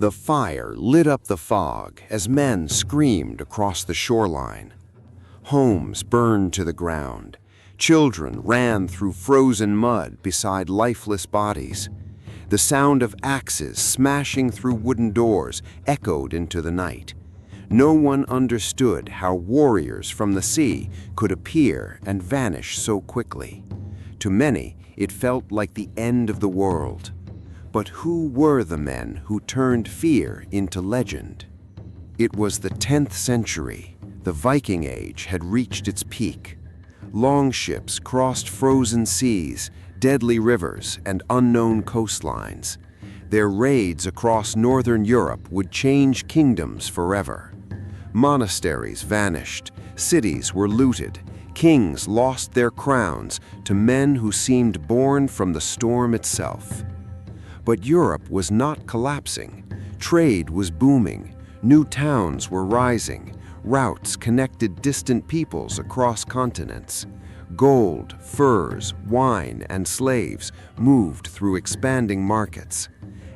The fire lit up the fog as men screamed across the shoreline. Homes burned to the ground. Children ran through frozen mud beside lifeless bodies. The sound of axes smashing through wooden doors echoed into the night. No one understood how warriors from the sea could appear and vanish so quickly. To many, it felt like the end of the world. But who were the men who turned fear into legend? It was the 10th century. The Viking Age had reached its peak. Longships crossed frozen seas, deadly rivers, and unknown coastlines. Their raids across northern Europe would change kingdoms forever. Monasteries vanished, cities were looted, kings lost their crowns to men who seemed born from the storm itself. But Europe was not collapsing. Trade was booming, new towns were rising, routes connected distant peoples across continents. Gold, furs, wine, and slaves moved through expanding markets.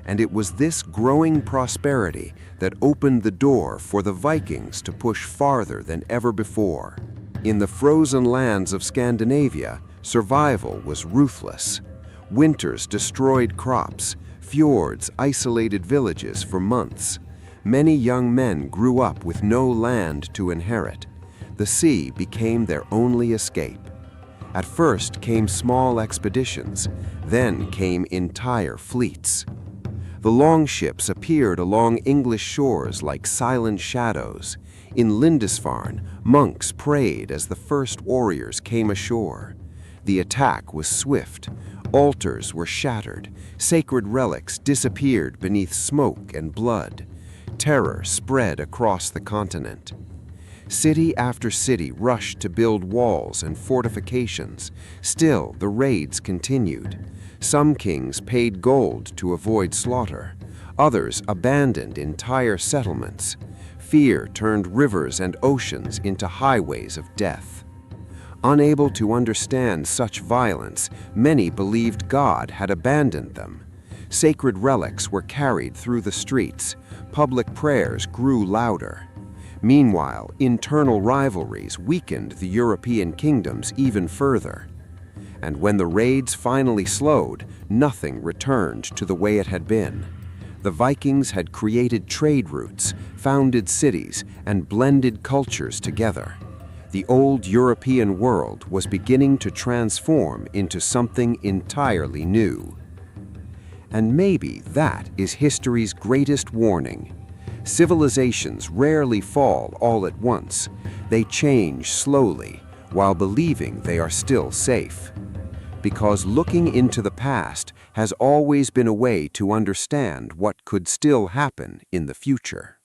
And it was this growing prosperity that opened the door for the Vikings to push farther than ever before. In the frozen lands of Scandinavia, survival was ruthless. Winters destroyed crops, fjords isolated villages for months. Many young men grew up with no land to inherit. The sea became their only escape. At first came small expeditions, then came entire fleets. The longships appeared along English shores like silent shadows. In Lindisfarne, monks prayed as the first warriors came ashore. The attack was swift. Altars were shattered. Sacred relics disappeared beneath smoke and blood. Terror spread across the continent. City after city rushed to build walls and fortifications. Still, the raids continued. Some kings paid gold to avoid slaughter. Others abandoned entire settlements. Fear turned rivers and oceans into highways of death. Unable to understand such violence, many believed God had abandoned them. Sacred relics were carried through the streets. Public prayers grew louder. Meanwhile, internal rivalries weakened the European kingdoms even further. And when the raids finally slowed, nothing returned to the way it had been. The Vikings had created trade routes, founded cities, and blended cultures together. The old European world was beginning to transform into something entirely new. And maybe that is history's greatest warning. Civilizations rarely fall all at once. They change slowly while believing they are still safe. Because looking into the past has always been a way to understand what could still happen in the future.